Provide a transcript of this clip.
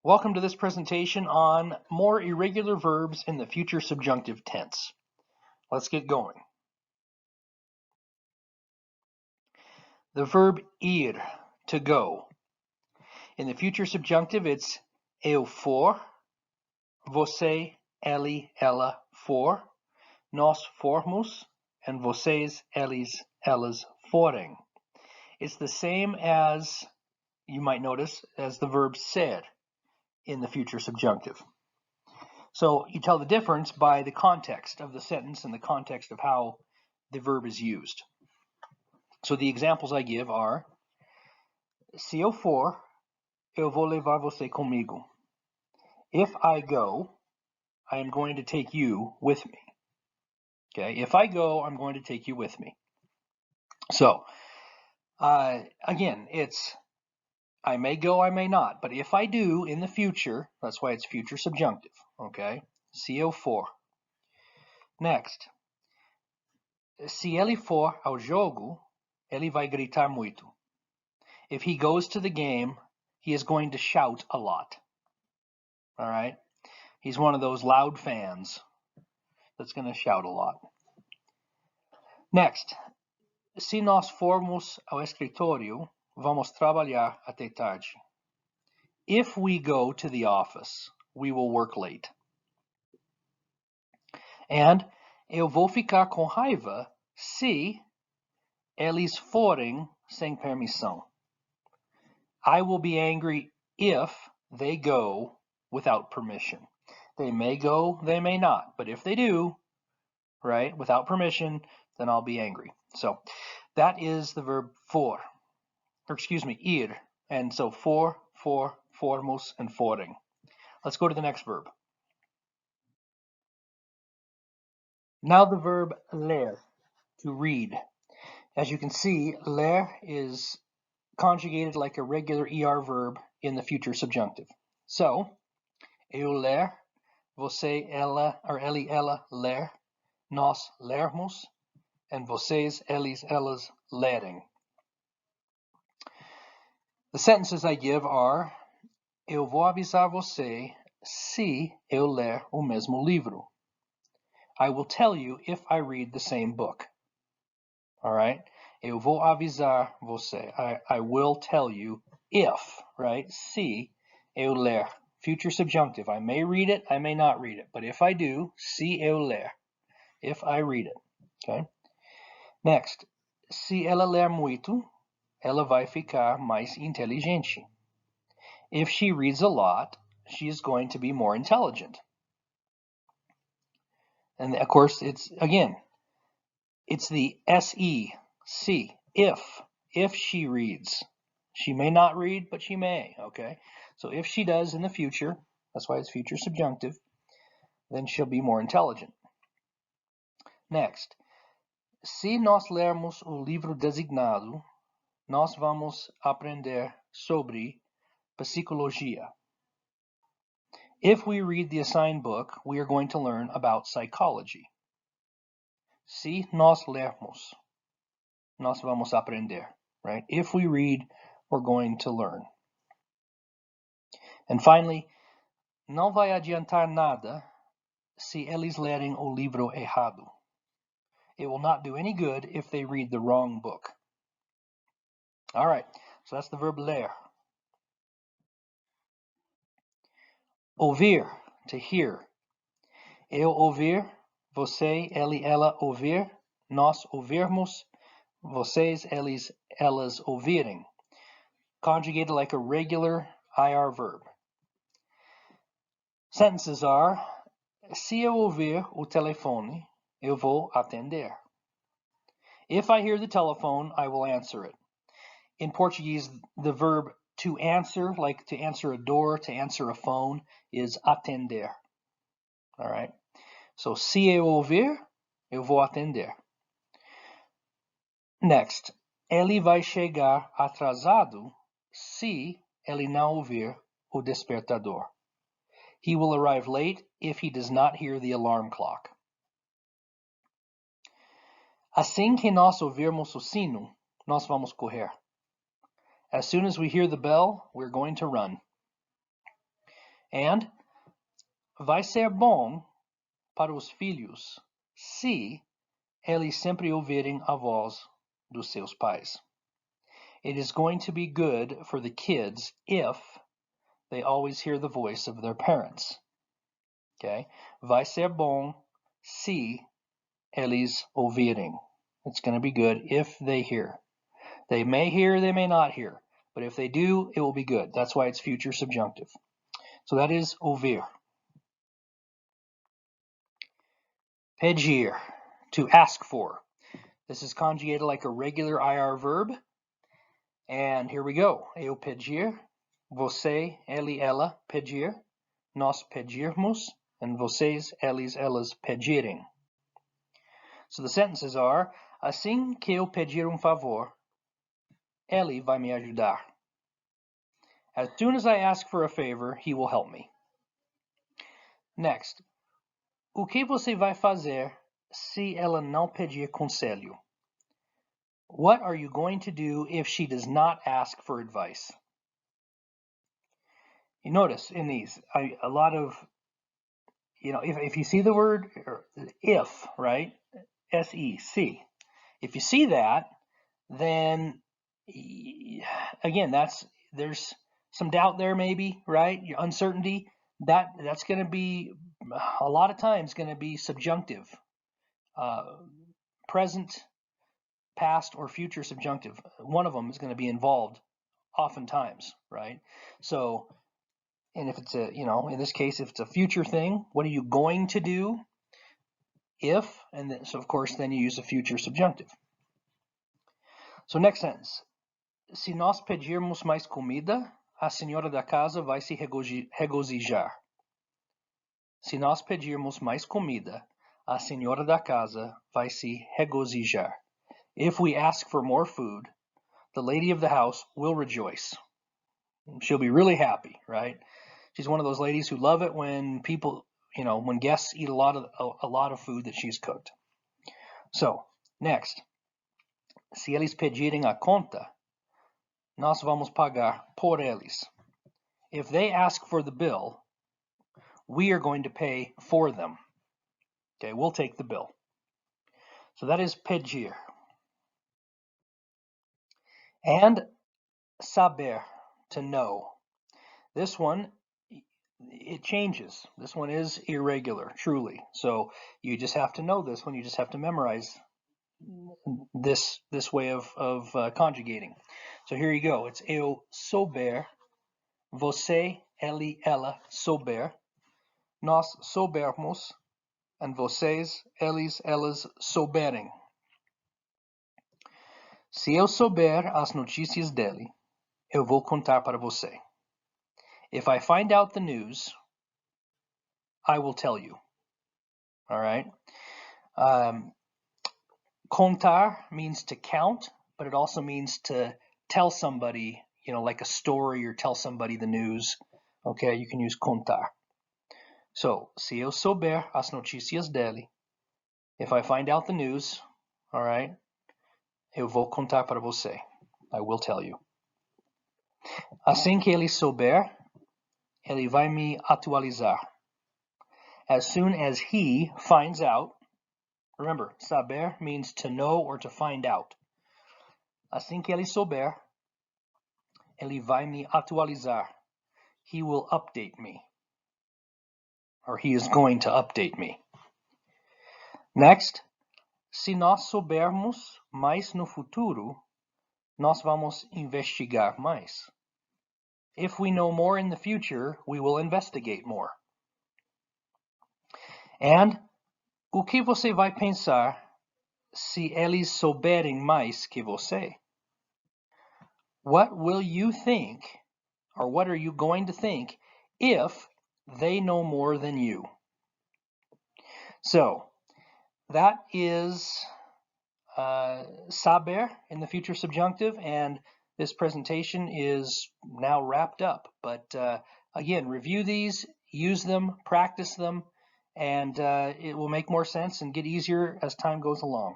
Welcome to this presentation on more irregular verbs in the future subjunctive tense. Let's get going. The verb ir, to go. In the future subjunctive, it's eu for, você, ele, ela for, nós formos, and vocês, eles, elas forem. It's the same as, you might notice, as the verb ser in the future subjunctive. So you tell the difference by the context of the sentence and the context of how the verb is used. So the examples I give are, se eu for, eu vou levar você comigo. If I go, I am going to take you with me. Okay, if I go, I'm going to take you with me. So, again, it's I may go, I may not, but if I do in the future, that's why it's future subjunctive, okay? Se eu for. Next, se ele for ao jogo, ele vai gritar muito. If he goes to the game, he is going to shout a lot. All right? He's one of those loud fans that's going to shout a lot. Next, se nós formos ao escritório, vamos trabalhar até tarde. If we go to the office, we will work late. And eu vou ficar com raiva se eles forem sem permissão. I will be angry if they go without permission. They may go, they may not, but if they do, right, without permission, then I'll be angry. So that is the verb for, or excuse me, ir. And so for, formos, and forem. Let's go to the next verb. Now the verb ler, to read. As you can see, ler is conjugated like a regular ER verb in the future subjunctive. So, eu ler, você, ela, or ele, ela, ler, nós lermos, and vocês, eles, elas, lerem. The sentences I give are, eu vou avisar você se eu ler o mesmo livro. I will tell you if I read the same book. All right? Eu vou avisar você. I will tell you if, right? Se eu ler. Future subjunctive. I may read it, I may not read it. But if I do, se eu ler. If I read it. Okay? Next. Se ela ler muito, ela vai ficar mais inteligente. If she reads a lot, she is going to be more intelligent. And of course, it's, again, it's the S-E, C, if she reads. She may not read, but she may, okay? So if she does in the future, that's why it's future subjunctive, then she'll be more intelligent. Next, se nós lermos o livro designado, nós vamos aprender sobre psicologia. If we read the assigned book, we are going to learn about psychology. Se nós lermos, nós vamos aprender, right? If we read, we're going to learn. And finally, não vai adiantar nada se eles lerem o livro errado. It will not do any good if they read the wrong book. All right, so that's the verb ler. Ouvir, to hear. Eu ouvir, você, ele, ela ouvir, nós ouvirmos, vocês, eles, elas ouvirem. Conjugated like a regular IR verb. Sentences are, se eu ouvir o telefone, eu vou atender. If I hear the telephone, I will answer it. In Portuguese, the verb to answer, like to answer a door, to answer a phone, is atender. All right? So, se eu ouvir, eu vou atender. Next, ele vai chegar atrasado se ele não ouvir o despertador. He will arrive late if he does not hear the alarm clock. Assim que nós ouvirmos o sino, nós vamos correr. As soon as we hear the bell, we're going to run. And vai ser bom para os filhos se eles sempre ouvirem a voz dos seus pais. It is going to be good for the kids if they always hear the voice of their parents. Okay? Vai ser bom se eles ouvirem. It's going to be good if they hear. They may hear, they may not hear. But if they do, it will be good. That's why it's future subjunctive. So that is ouvir. Pedir, to ask for. This is conjugated like a regular IR verb. And here we go. Eu pedir, você, ele, ela, pedir, nós pedirmos, and vocês, eles, elas pedirem. So the sentences are, assim que eu pedir favor, ele vai me ajudar. As soon as I ask for a favor, he will help me. Next, o que você vai fazer se ela não pedir conselho? What are you going to do if she does not ask for advice? You notice in these, a lot of, if you see the word if, right? S-E-C. If you see that, then again, there's some doubt there maybe, right? Your uncertainty, that's going to be a lot of times going to be subjunctive. Present, past, or future subjunctive. One of them is going to be involved oftentimes, right? So, and if it's in this case, if it's a future thing, what are you going to do if, and then, so of course, then you use a future subjunctive. So next sentence. Se nós pedirmos mais comida, a senhora da casa vai se regozijar. Se nós pedirmos mais comida, a senhora da casa vai se regozijar. If we ask for more food, the lady of the house will rejoice. She'll be really happy, right? She's one of those ladies who love it when people, when guests eat a lot of food that she's cooked. So, next. Se eles pedirem a conta, nós vamos pagar por eles. If they ask for the bill, we are going to pay for them. Okay, we'll take the bill. So that is pedir. And saber, to know. This one, it changes. This one is irregular, truly. So you just have to know this one. You just have to memorize this way of conjugating. So here you go. It's eu souber, você, ele, ela souber, nós soubermos, and vocês, eles, elas souberem. Se eu souber as notícias dele, eu vou contar para você. If I find out the news, I will tell you. All right? Contar means to count, but it also means to tell somebody, like a story, or tell somebody the news. Okay, you can use contar. So, se eu souber as notícias dele, if I find out the news, all right, eu vou contar para você. I will tell you. Assim que ele souber, ele vai me atualizar. As soon as he finds out, remember, saber means to know or to find out. Assim que ele souber, ele vai me atualizar. He will update me. Or he is going to update me. Next, se nós soubermos mais no futuro, nós vamos investigar mais. If we know more in the future, we will investigate more. And o que você vai pensar se eles souberem mais que você? What will you think, or what are you going to think, if they know more than you? So, that is saber in the future subjunctive, and this presentation is now wrapped up. But again, review these, use them, practice them, and it will make more sense and get easier as time goes along.